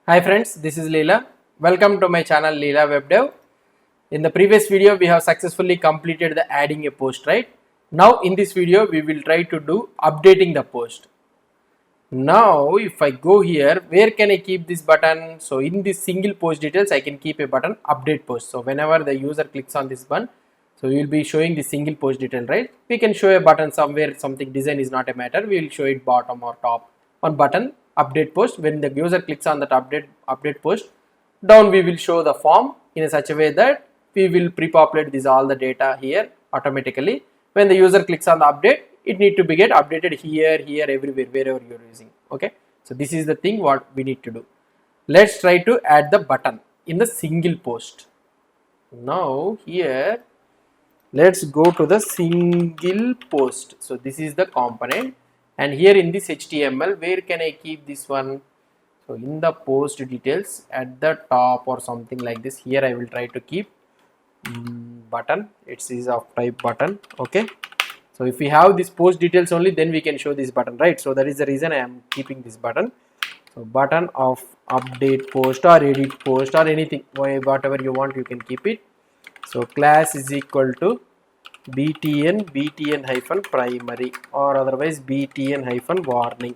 Hi friends, this is Leela. Welcome to my channel Leela WebDev. In the previous video, we have successfully completed the adding a post, right? Now in this video, we will try to do updating the post. Now if I go here, where can I keep this button? So in this single post details, I can keep a button update post. So whenever the user clicks on this button, so we will be showing the single post detail, right? We can show a button somewhere, something design is not a matter. We will show it bottom or top. One button update post. When the user clicks on that update post, down we will show the form in such a way that we will pre-populate this all the data here automatically. When the user clicks on the update, it need to be get updated here, everywhere, wherever you are using. Okay, so this is the thing what we need to do. Let's try to add the button in the single post. Now here let's go to the single post. So this is the component, and here in this HTML, where can I keep this one? So in the post details at the top or something like this, here I will try to keep button. It is of type button. Okay, so if we have this post details only, then we can show this button, right? So that is the reason I am keeping this button. So button of update post or edit post or anything, whatever you want, you can keep it. So class is equal to btn hyphen primary or otherwise btn hyphen warning.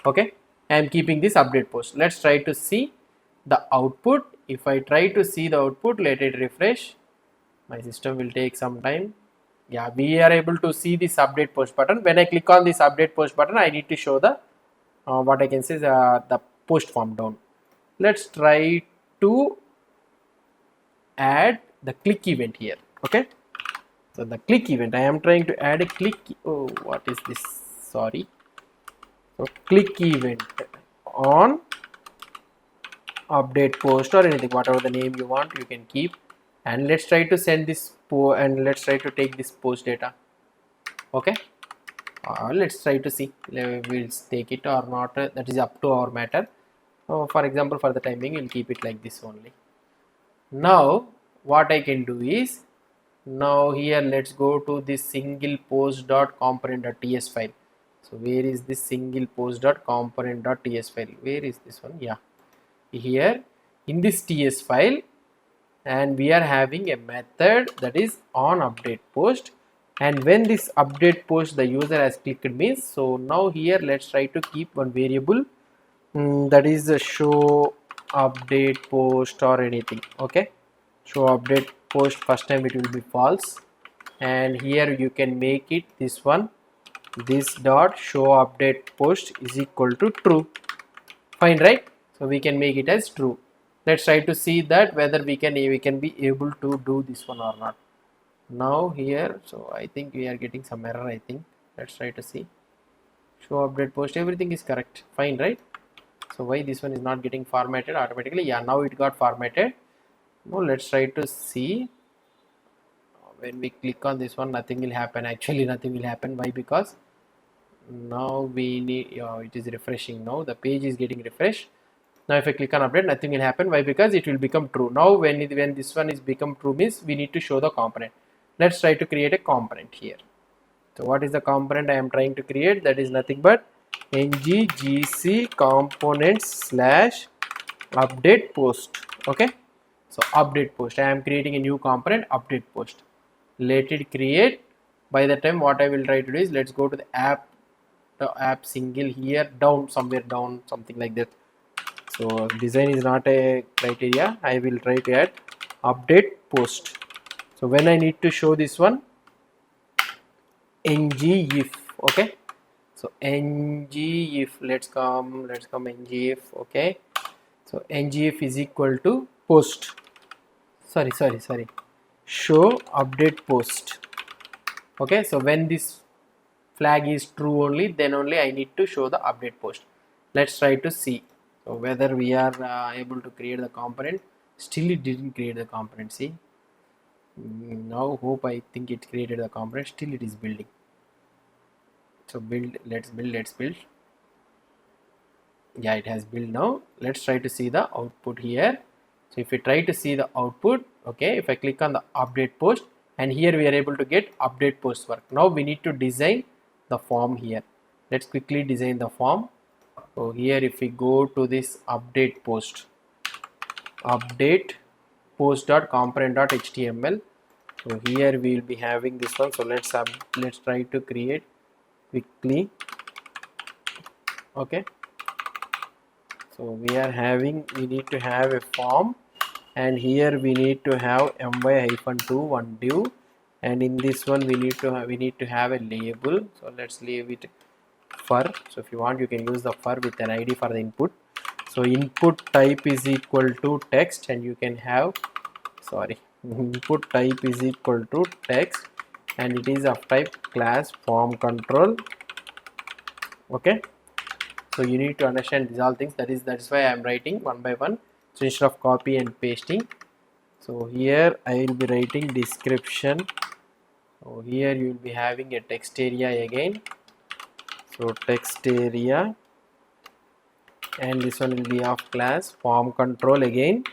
Okay, I am keeping this update post. Let's try to see the output. If I try to see the output, let it refresh. My system will take some time. Yeah, we are able to see this update post button. When I click on this update post button, I need to show the what I can say is the post form down. Let's try to add the click event here. Okay, so the click event, I am trying to add a click. Oh, what is this? Sorry. So click event on update post or anything, whatever the name you want, you can keep. And let's try to send this and let's try to take this post data. Okay, let's try to see we'll take it or not. That is up to our matter. For example, for the time being, we'll keep it like this only. Now what I can do is, now here let's go to this single post.component.ts file. So where is this single post.component.ts file? Where is this one? Yeah, here in this ts file, and we are having a method that is on update post, and when this update post the user has clicked means, so now here let's try to keep one variable that is a show update post or anything. Okay, show update post, first time it will be false, and here you can make it this one, this dot show update post is equal to true. Fine, right? So we can make it as true. Let's try to see that whether we can be able to do this one or not. Now here, so I think we are getting some error, I think. Let's try to see. Show update post, everything is correct. Fine, right? So why this one is not getting formatted automatically? Yeah, now it got formatted. Now let's try to see. When we click on this one, nothing will happen. Actually nothing will happen. Why? Because now we need, it is refreshing. Now the page is getting refreshed. Now if I click on update, nothing will happen. Why? Because it will become true. Now when this one is become true means we need to show the component. Let's try to create a component here. So what is the component I am trying to create? That is nothing but ngGC components slash update post. Okay, so update post, I am creating a new component, update post. Let it create. By the time, what I will try to do is, let's go to the app single here, down, somewhere down, something like that. So design is not a criteria. I will try to add update post. So when I need to show this one, ngIf. Okay, so ngIf, let's come ngIf. Okay, so ngIf is equal to post, sorry, show update post. Okay, so when this flag is true only, then only I need to show the update post. Let's try to see so whether we are able to create the component. Still it didn't create the component. See, now hope, I think it created the component. Still it is building. So build, let's build. Yeah, it has built now. Let's try to see the output here. So if we try to see the output, okay, if I click on the update post, and here we are able to get update post work. Now we need to design the form here. Let's quickly design the form. So here if we go to this update post.component.html, so here we will be having this one. So let's try to create quickly. Okay, so we need to have a form, and here we need to have my-2 one div, and in this one we need to have a label. So let's leave it fur. So if you want, you can use the fur with an id for the input. So input type is equal to text, and you can have input type is equal to text, and it is of type class form control. Okay, so you need to understand these all things. That's why I am writing one by one, so instead of copy and pasting. So here I will be writing description. So here you will be having a text area again. So text area, and this one will be of class form control again.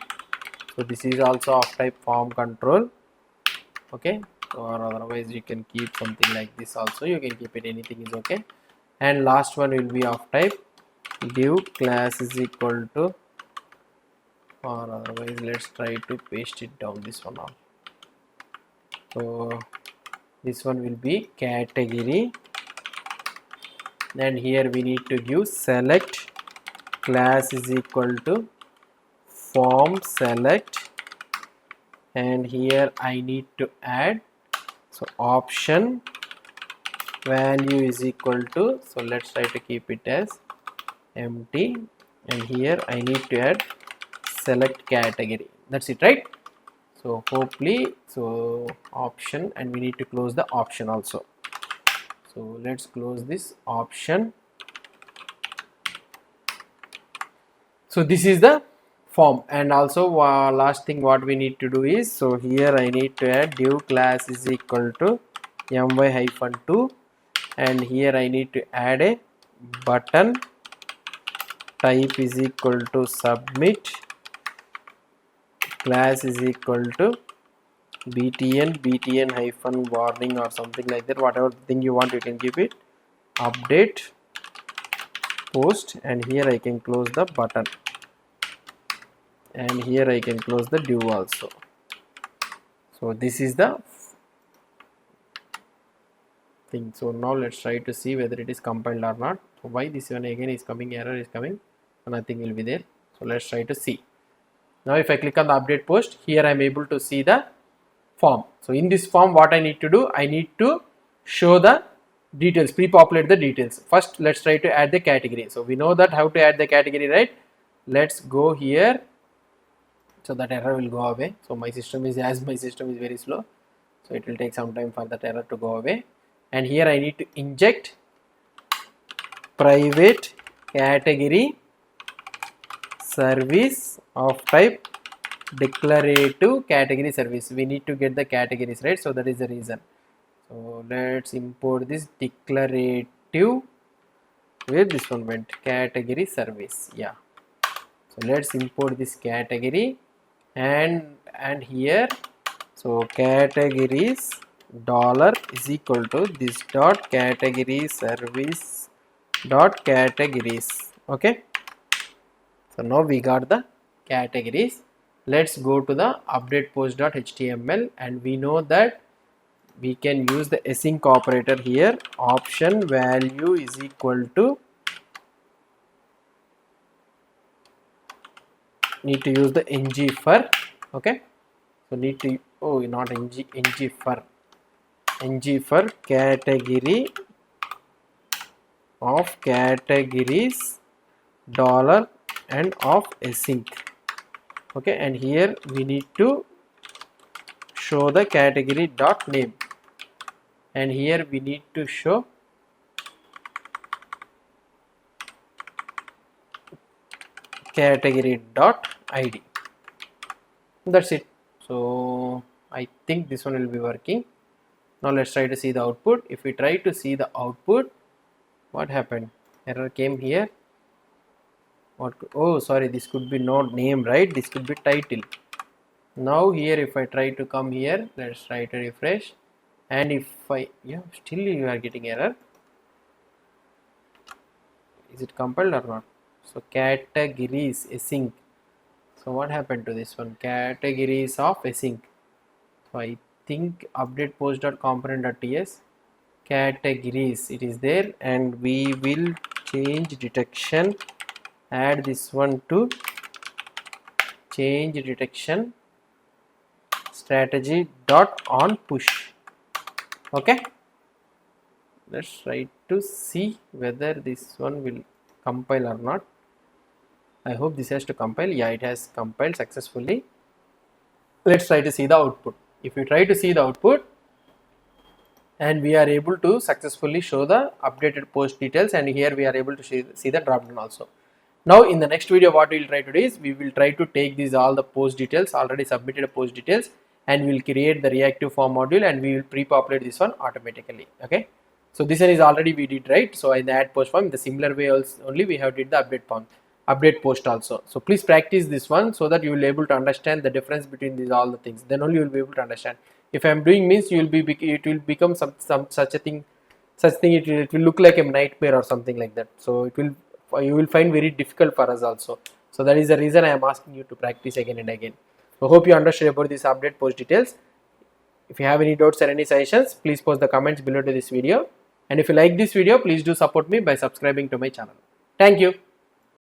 So this is also of type form control. Okay, or otherwise you can keep something like this also. You can keep it, anything is okay. And last one will be of type div class is equal to, or otherwise let's try to paste it down this one all. So this one will be category, and here we need to give select class is equal to form select, and here I need to add, so option value is equal to, so let's try to keep it as empty, and here I need to add select category. That's it, right? So hopefully, so option, and we need to close the option also. So let's close this option. So this is the form, and also last thing what we need to do is, so here I need to add div class is equal to my-2, and here I need to add a button type is equal to submit class is equal to btn hyphen warning or something like that. Whatever thing you want, you can keep it. Update post, and here I can close the button, and here I can close the div also. So this is the thing. So now let's try to see whether it is compiled or not. So why this one again is coming, error is coming, nothing will be there. So let's try to see. Now if I click on the update post, here I am able to see the form. So in this form, what I need to do, I need to show the details, pre-populate the details. First let's try to add the category. So we know that how to add the category, right? Let's go here, so that error will go away. So my system is very slow, so it will take some time for that error to go away. And here I need to inject private category service of type declarative category service. We need to get the categories, right? So that is the reason. So let's import this declarative, where this one went, category service. Yeah, so let's import this category, and here, so categories dollar is equal to this dot category service dot categories. Okay, so now we got the categories. Let's go to the updatepost.html, and we know that we can use the async operator here. Option value is equal to, need to use the ng for. Okay, so need to, oh, not ng for category of categories dollar and of async. Okay, and here we need to show the category dot name, and here we need to show category dot id. That's it. So I think this one will be working. Now let's try to see the output. If we try to see the output, what happened? Error came here. What? Oh, sorry, this could be not name, right? This could be title. Now here if I try to come here, let's try to refresh, and if I, yeah, still you are getting error. Is it compiled or not? So categories async. So what happened to this one? Categories of async. So I think update post.component.ts categories, it is there, and we will change detection, add this one to change detection strategy dot on push. Okay, let's try to see whether this one will compile or not. I hope this has to compile. Yeah, it has compiled successfully. Let's try to see the output. If you try to see the output, and we are able to successfully show the updated post details, and here we are able to see the drop down also. Now in the next video, what we will try to do is we will try to take these all the post details, already submitted post details, and we will create the reactive form module, and we will pre-populate this one automatically. Okay, so this one is already we did, right? So in the add post form, the similar way also only we have did the update post also. So please practice this one so that you will be able to understand the difference between these all the things. Then only you will be able to understand. If I am doing means you will be, it will become some such thing it will look like a nightmare or something like that. So it will, you will find very difficult for us also. So that is the reason I am asking you to practice again and again. So hope you understood about this update post details. If you have any doubts or any suggestions, please post the comments below to this video. And if you like this video, please do support me by subscribing to my channel. Thank you.